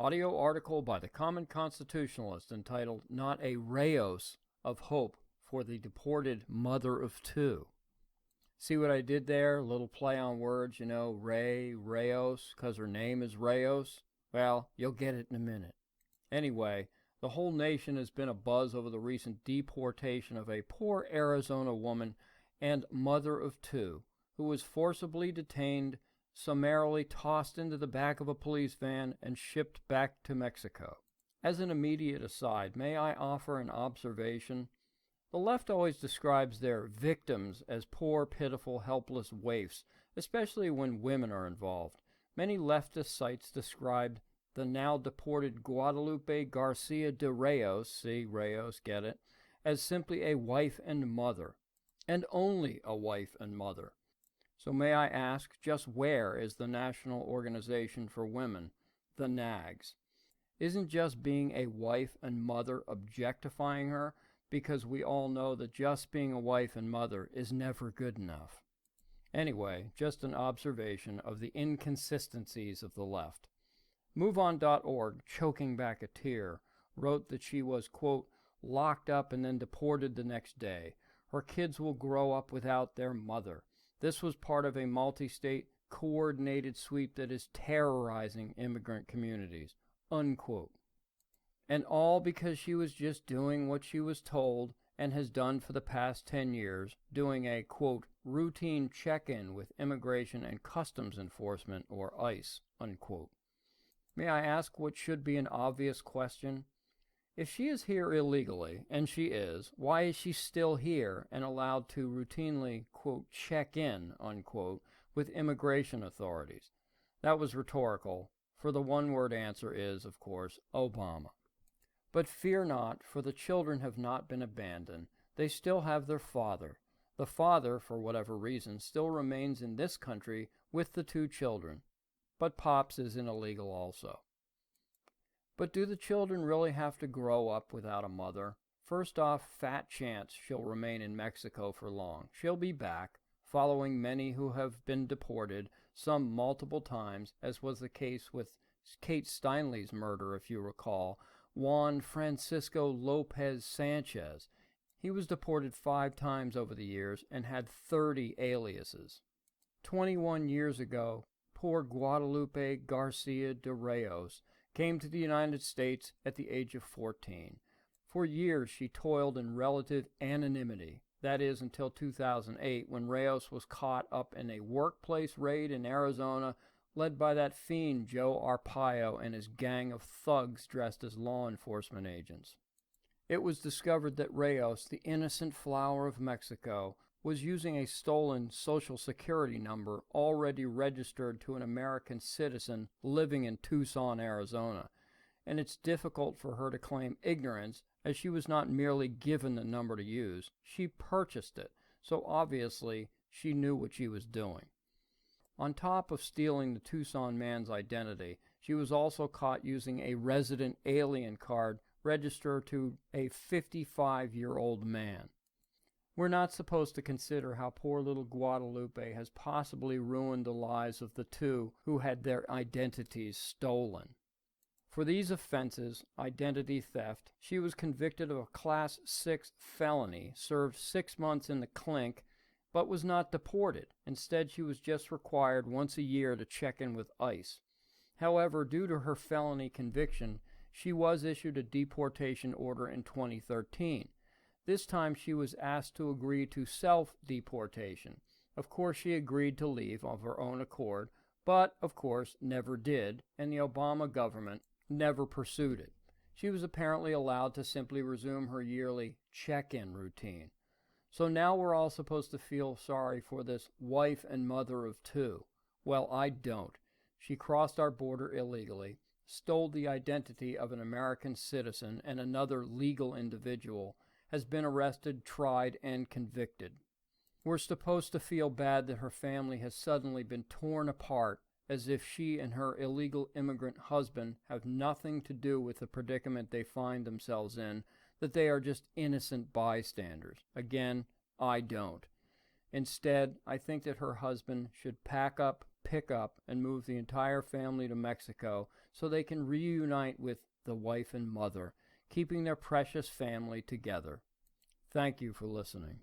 Audio article by the Common Constitutionalist entitled Not a Rayos of Hope for the Deported Mother of Two. See what I did there? A little play on words, Rayos, because her name is Rayos. Well, you'll get it in a minute. Anyway, the whole nation has been abuzz over the recent deportation of a poor Arizona woman and mother of two who was forcibly detained, summarily tossed into the back of a police van, and shipped back to Mexico. As an immediate aside, may I offer an observation? The left always describes their victims as poor, pitiful, helpless waifs, especially when women are involved. Many leftist sites described the now deported Guadalupe García de Rayos, see Rayos, get it, as simply a wife and mother, and only a wife and mother. So may I ask, just where is the National Organization for Women, the Nags? Isn't just being a wife and mother objectifying her? Because we all know that just being a wife and mother is never good enough. Anyway, just an observation of the inconsistencies of the left. MoveOn.org, choking back a tear, wrote that she was, quote, locked up and then deported the next day. Her kids will grow up without their mother. This was part of a multi-state coordinated sweep that is terrorizing immigrant communities, unquote. And all because she was just doing what she was told and has done for the past 10 years, doing a, quote, routine check-in with Immigration and Customs Enforcement, or ICE, unquote. May I ask what should be an obvious question? If she is here illegally, and she is, why is she still here and allowed to routinely, quote, check in, unquote, with immigration authorities? That was rhetorical, for the one-word answer is, of course, Obama. But fear not, for the children have not been abandoned. They still have their father. The father, for whatever reason, still remains in this country with the two children. But Pops isn't illegal also. But do the children really have to grow up without a mother? First off, fat chance she'll remain in Mexico for long. She'll be back, following many who have been deported, some multiple times, as was the case with Kate Steinle's murder, if you recall, Juan Francisco Lopez Sanchez. He was deported 5 times over the years and had 30 aliases. 21 years ago, poor Guadalupe García de Rayos came to the United States at the age of 14. For years she toiled in relative anonymity, that is until 2008 when Rayos was caught up in a workplace raid in Arizona led by that fiend Joe Arpaio and his gang of thugs dressed as law enforcement agents. It was discovered that Rayos, the innocent flower of Mexico, was using a stolen Social Security number already registered to an American citizen living in Tucson, Arizona, and it's difficult for her to claim ignorance as she was not merely given the number to use, she purchased it, so obviously she knew what she was doing. On top of stealing the Tucson man's identity, she was also caught using a resident alien card registered to a 55-year-old man. We're not supposed to consider how poor little Guadalupe has possibly ruined the lives of the two who had their identities stolen. For these offenses, identity theft, she was convicted of a Class 6 felony, served 6 months in the clink, but was not deported. Instead, she was just required once a year to check in with ICE. However, due to her felony conviction, she was issued a deportation order in 2013. This time she was asked to agree to self-deportation. Of course, she agreed to leave of her own accord, but, of course, never did, and the Obama government never pursued it. She was apparently allowed to simply resume her yearly check-in routine. So now we're all supposed to feel sorry for this wife and mother of two. Well, I don't. She crossed our border illegally, stole the identity of an American citizen and another legal individual, has been arrested, tried, and convicted. We're supposed to feel bad that her family has suddenly been torn apart, as if she and her illegal immigrant husband have nothing to do with the predicament they find themselves in, that they are just innocent bystanders. Again, I don't. Instead, I think that her husband should pack up pick up and move the entire family to Mexico so they can reunite with the wife and mother, keeping their precious family together. Thank you for listening.